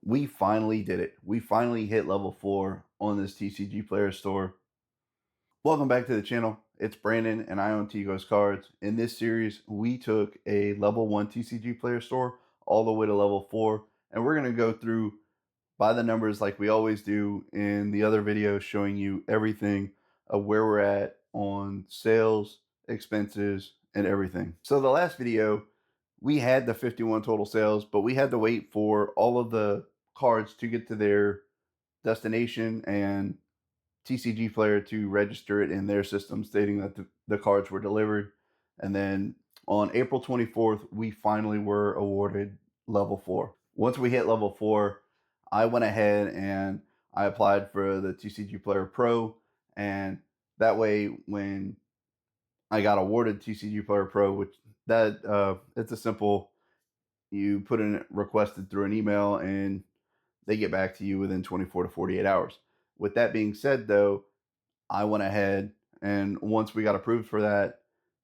we finally did it. We finally hit level 4 on this TCGPlayer store. Welcome back to the channel. It's Brandon and I own Tigos Cards. In this series, we took a level 1 TCGPlayer store all the way to level 4, and we're going to go through by the numbers like we always do in the other videos, showing you everything of where we're at on sales, expenses, and everything. So the last video, we had the 51 total sales, but we had to wait for all of the cards to get to their destination and TCGPlayer to register it in their system, stating that the cards were delivered. And then on April 24th, we finally were awarded level 4. Once we hit level 4, I went ahead and I applied for the TCGPlayer Pro, and that way when I got awarded TCGPlayer Pro, which it's a simple, you put in requested through an email and they get back to you within 24 to 48 hours. With that being said, though, I went ahead and once we got approved for that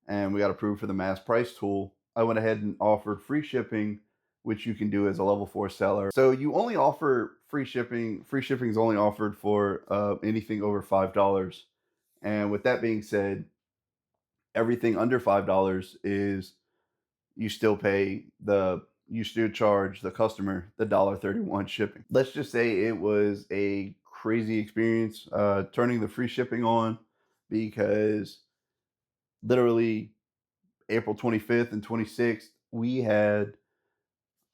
and we got approved for the mass price tool, I went ahead and offered free shipping, which you can do as a level 4 seller. So you only offer free shipping. Free shipping is only offered for anything over $5. And with that being said, everything under $5 is you still charge the customer the $1.31 shipping. Let's just say it was a crazy experience turning the free shipping on, because literally April 25th and 26th, we had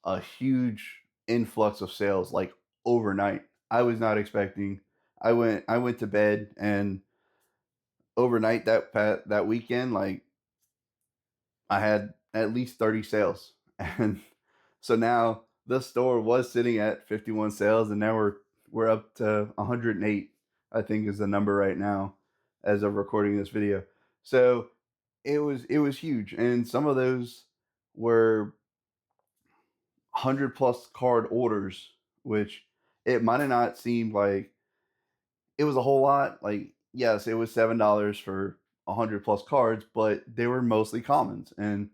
a huge influx of sales like overnight. I was not expecting. I went to bed, and overnight that weekend, like, I had at least 30 sales. And so now the store was sitting at 51 sales, and now we're up to 108, I think is the number right now as of recording this video. So it was huge, and some of those were 100 plus card orders, which it might have not seemed like it was a whole lot. Like, yes, it was $7 for 100 plus cards, but they were mostly commons. And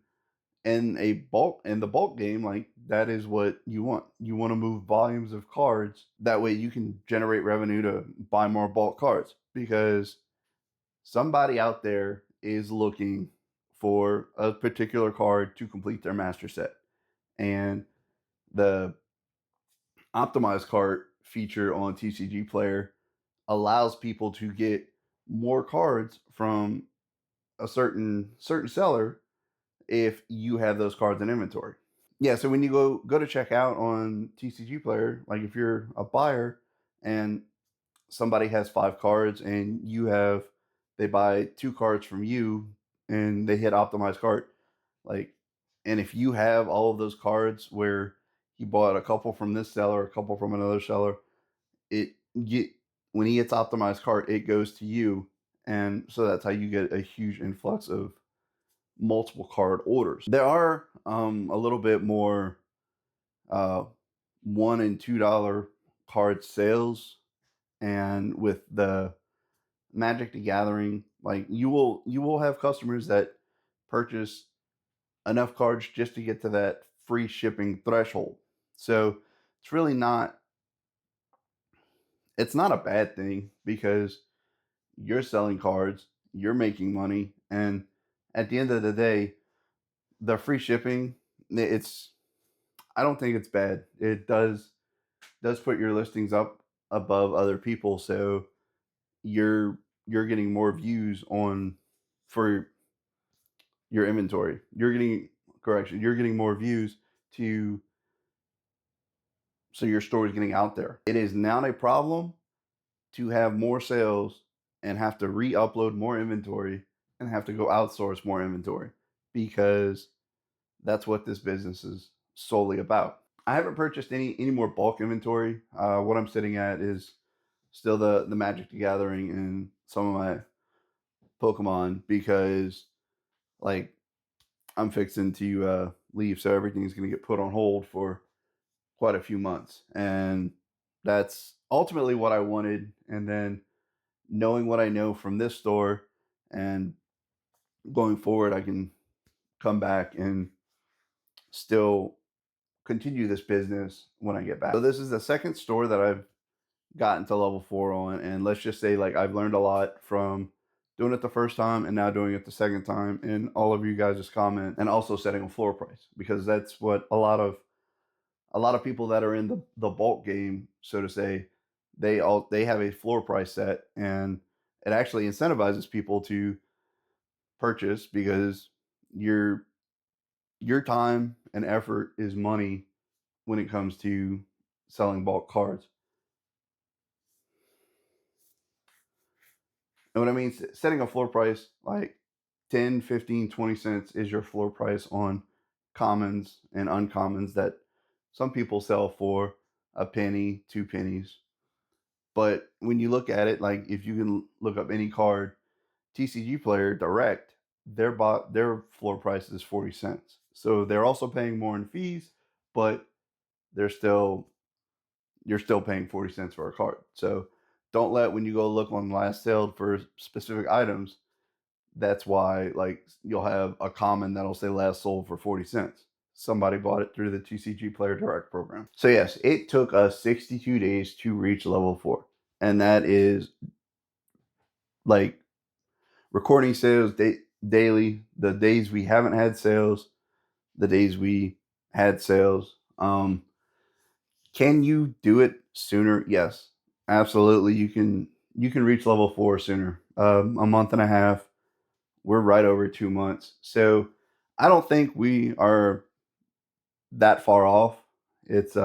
in the bulk game, like, that is what you want. You want to move volumes of cards. That way you can generate revenue to buy more bulk cards, because somebody out there is looking for a particular card to complete their master set. And the optimized cart feature on TCGPlayer allows people to get more cards from a certain seller if you have those cards in inventory. Yeah, so when you go to check out on TCGPlayer, like if you're a buyer and somebody has 5 cards and they buy 2 cards from you and they hit optimized cart, like, and if you have all of those cards where he bought a couple from this seller, a couple from another seller, it get when he hits optimized cart, it goes to you, and so that's how you get a huge influx of multiple card orders. There are a little bit more uh, $1 and $2 card sales, and with the Magic the Gathering, like, you will have customers that purchase enough cards just to get to that free shipping threshold. So it's really not it's not a bad thing, because you're selling cards, you're making money, and at the end of the day, the free shipping, it's I don't think it's bad. It does put your listings up above other people, so you're getting more views on for your inventory. You're getting more views to so your store is getting out there. It is not a problem to have more sales and have to re-upload more inventory and have to go outsource more inventory, because that's what this business is solely about. I haven't purchased any more bulk inventory. What I'm sitting at is still the Magic the Gathering and some of my Pokemon, because, like, I'm fixing to leave, so everything's going to get put on hold for quite a few months, and that's ultimately what I wanted. And then knowing what I know from this store and going forward, I can come back and still continue this business when I get back. So this is the second store that I've gotten to level 4 on, and let's just say like I've learned a lot from doing it the first time and now doing it the second time, and all of you guys' comment, and also setting a floor price, because that's what a lot of people that are in the bulk game, so to say, they have a floor price set, and it actually incentivizes people to purchase, because your your time and effort is money when it comes to selling bulk cards. And what I mean, setting a floor price like 10, 15, 20 cents is your floor price on commons and uncommons that some people sell for a penny, 2 pennies. But when you look at it, like if you can look up any card, TCGPlayer Direct, their floor price is 40 cents. So they're also paying more in fees, but they're still you're still paying 40 cents for a card. So don't let, when you go look on last sale for specific items, that's why like you'll have a common that'll say last sold for 40 cents. Somebody bought it through the TCGPlayer Direct program. So yes, it took us 62 days to reach level 4. And that is like recording sales daily, the days we haven't had sales, the days we had sales. Can you do it sooner? Yes, absolutely. You can reach level 4 sooner. A month and a half. We're right over 2 months. So I don't think we are that far off. It's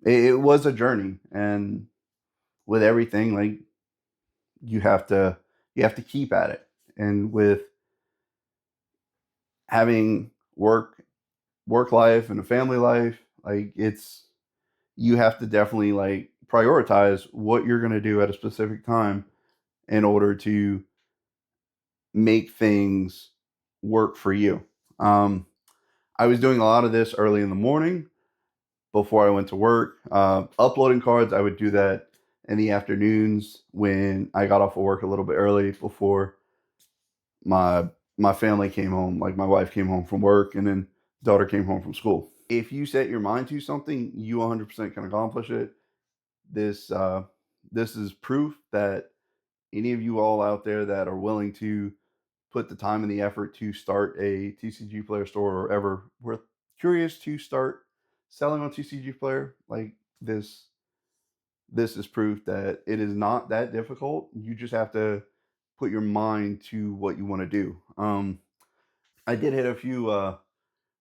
it was a journey, and with everything, like you have to you have to keep at it. And with having work life and a family life, like it's you have to definitely like prioritize what you're going to do at a specific time in order to make things work for you. Um, I was doing a lot of this early in the morning before I went to work. Uploading cards, I would do that in the afternoons when I got off of work a little bit early before my my family came home. Like my wife came home from work, and then daughter came home from school. If you set your mind to something, you 100% can accomplish it. This this is proof that any of you all out there that are willing to put the time and the effort to start a TCGPlayer store, or ever were curious to start selling on TCGPlayer, like this, this is proof that it is not that difficult. You just have to put your mind to what you want to do. I did hit a few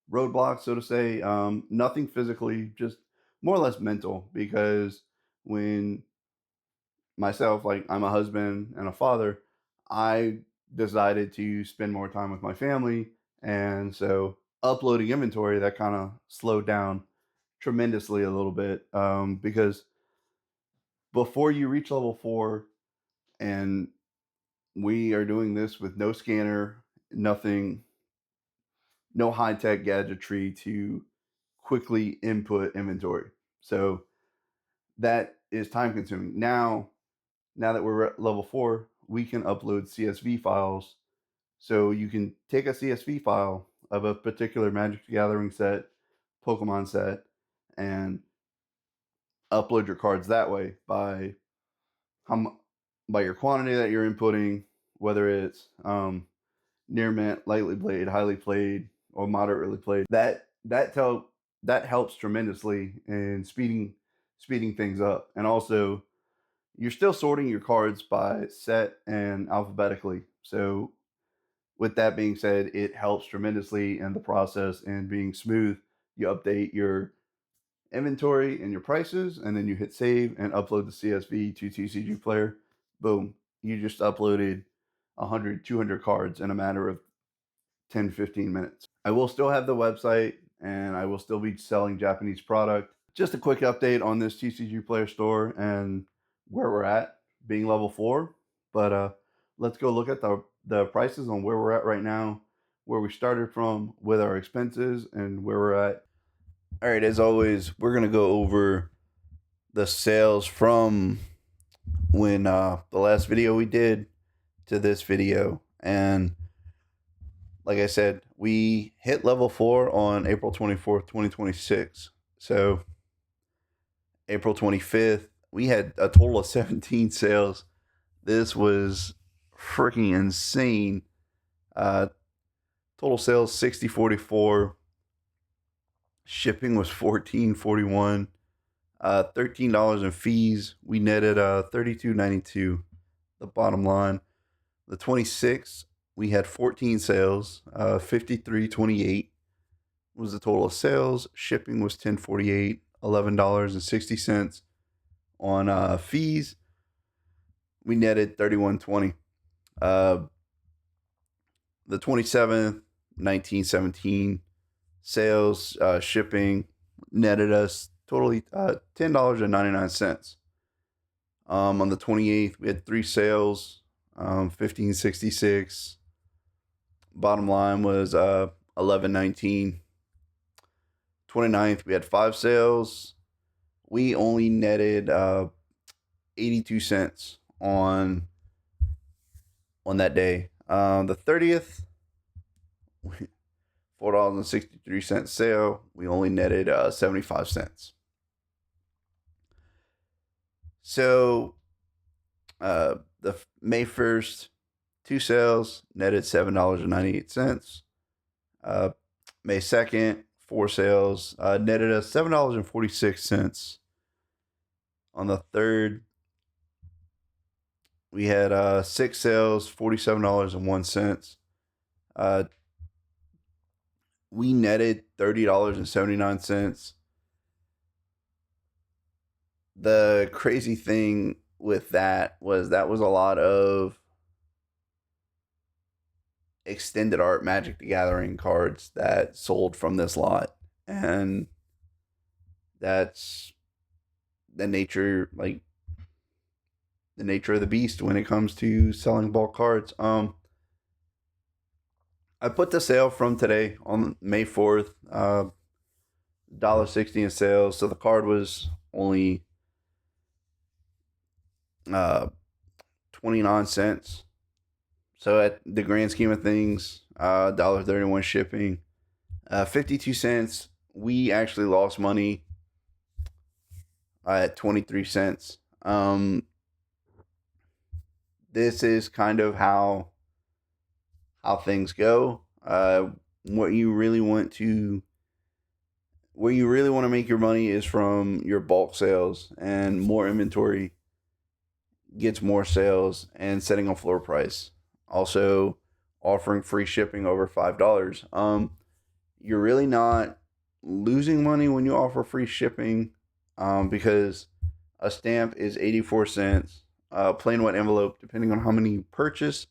roadblocks, so to say. Nothing physically, just more or less mental, because when myself, like I'm a husband and a father, I decided to spend more time with my family, and so uploading inventory, that kind of slowed down tremendously a little bit, because before you reach level 4, and we are doing this with no scanner, nothing, no high tech gadgetry to quickly input inventory. So that is time consuming. Now that we're at level 4, we can upload CSV files. So you can take a CSV file of a particular Magic the Gathering set, Pokemon set, and upload your cards that way by by your quantity that you're inputting, whether it's near mint, lightly played, highly played, or moderately played. That helps tremendously in speeding things up. And also, you're still sorting your cards by set and alphabetically. So with that being said, it helps tremendously in the process and being smooth. You update your inventory and your prices, and then you hit save and upload the CSV to TCGPlayer. Boom. You just uploaded 100, 200 cards in a matter of 10, 15 minutes. I will still have the website, and I will still be selling Japanese product. Just a quick update on this TCGPlayer store and where we're at, being level 4. But let's go look at the prices on where we're at right now, where we started from with our expenses, and where we're at. All right, as always, we're going to go over the sales from when the last video we did to this video. And like I said, We hit level 4 on April 24th, 2026. So April 25th, we had a total of 17 sales. This was freaking insane. Uh, Total sales 6044. Shipping was 1441. $13 in fees. We netted 32.92. The bottom line. The 26th, we had 14 sales. 53.28 was the total of sales. Shipping was 1048. $11.60 on fees. We netted 31.20. The 27th, 1917 sales, shipping netted us totally $10.99. On the 28th, we had 3 sales, 1566. Bottom line was 1119. 29th, we had 5 sales. We only netted 82 cents on that day. The 30th, $4.63 sale. We only netted 75 cents. So the May 1st, 2 sales, netted $7.98. May 2nd, 4 sales, netted us $7.46. On the 3rd, we had 6 sales, $47.01. We netted $30.79. The crazy thing with that was a lot of extended art Magic the Gathering cards that sold from this lot. And that's the nature of the beast when it comes to selling bulk cards. I put the sale from today on May 4th, $1.60 in sales. So the card was only 29 cents. So at the grand scheme of things, $1.31 shipping, 52 cents. We actually lost money at 23 cents. This is kind of how things go. Where you really want to make your money is from your bulk sales, and more inventory gets more sales, and setting a floor price. Also, offering free shipping over $5. You're really not losing money when you offer free shipping, because a stamp is 84 cents. Plain white envelope, depending on how many you purchase.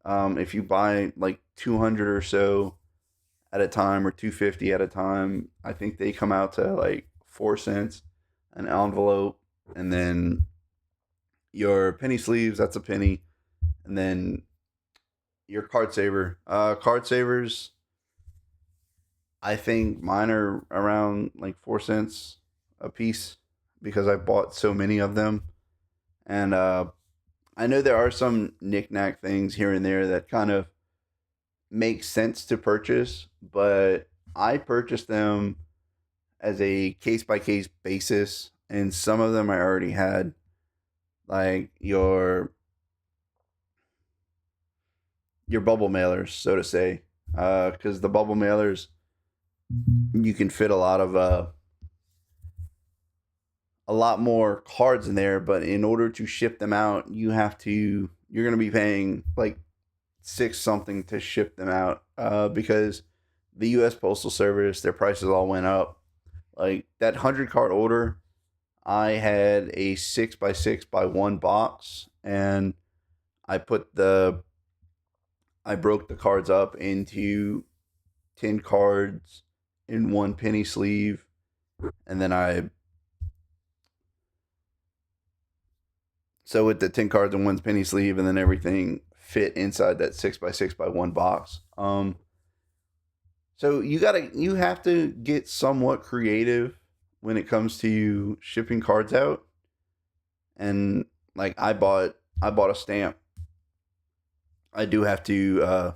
If you buy like 200 or so at a time, or 250 at a time, I think they come out to like 4 cents an envelope. And then your penny sleeves, that's a penny. And then your card saver. Card savers, I think mine are around like 4 cents a piece because I bought so many of them. And I know there are some knick-knack things here and there that kind of make sense to purchase, but I purchased them as a case-by-case basis, and some of them I already had, like your bubble mailers, so to say, because the bubble mailers, you can fit a lot more cards in there, but in order to ship them out, you're going to be paying like $6 something to ship them out, because the U.S. Postal Service, their prices all went up. Like that 100 card order, I had a 6x6x1 box, and I broke the cards up into 10 cards in one penny sleeve, and then so with the 10 cards in one penny sleeve, and then everything fit inside that 6x6x1 box. So you have to get somewhat creative when it comes to shipping cards out. And like I bought a stamp. I do have to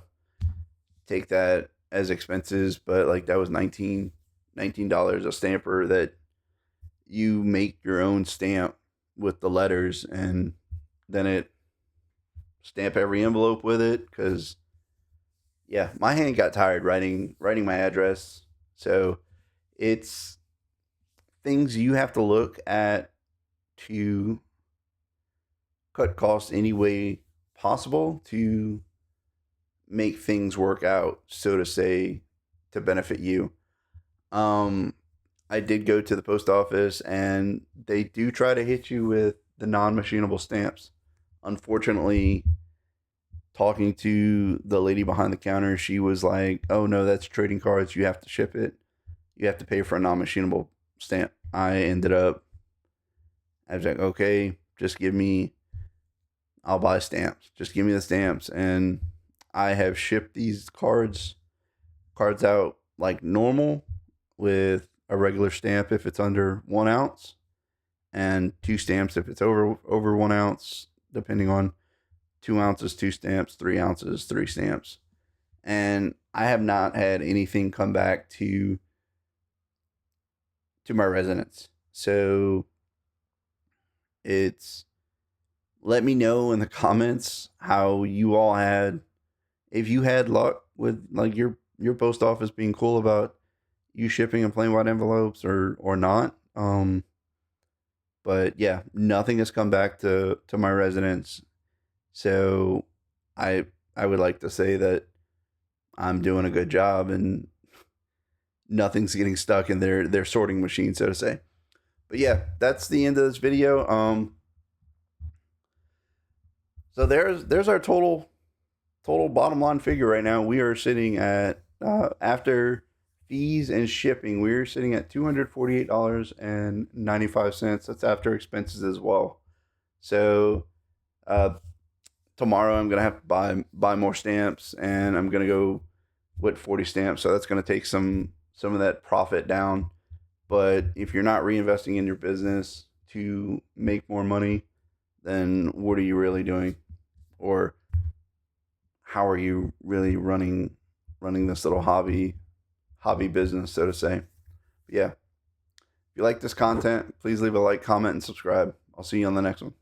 take that as expenses, but like that was $19 a stamper that you make your own stamp with the letters, and then it stamp every envelope with it. Because yeah, my hand got tired writing my address. So it's things you have to look at to cut costs any way possible to make things work out, so to say, to benefit you. Um, I did go to the post office, and they do try to hit you with the non-machinable stamps. Unfortunately, talking to the lady behind the counter, she was like, "Oh no, that's trading cards. You have to ship it. You have to pay for a non-machinable stamp." I was like, "Okay, just give me. I'll buy stamps. Just give me the stamps." And I have shipped these cards out like normal with a regular stamp if it's under 1 ounce, and two stamps if it's over 1 ounce, depending on 2 ounces, two stamps, 3 ounces, three stamps. And I have not had anything come back to my residence. So it's let me know in the comments how you all had, if you had luck with like your post office being cool about you shipping in plain white envelopes or not. But yeah, nothing has come back to my residence. So I I would like to say that I'm doing a good job, and nothing's getting stuck in their sorting machine, so to say. But yeah, that's the end of this video. So there's our total bottom line figure right now. We are sitting at after fees and shipping, we're sitting at $248.95. That's after expenses as well. So uh, tomorrow I'm gonna have to buy more stamps, and I'm gonna go with 40 stamps. So that's gonna take some of that profit down. But if you're not reinvesting in your business to make more money, then what are you really doing? Or how are you really running this little hobby business, so to say? But yeah, if you like this content, please leave a like, comment, and subscribe. I'll see you on the next one.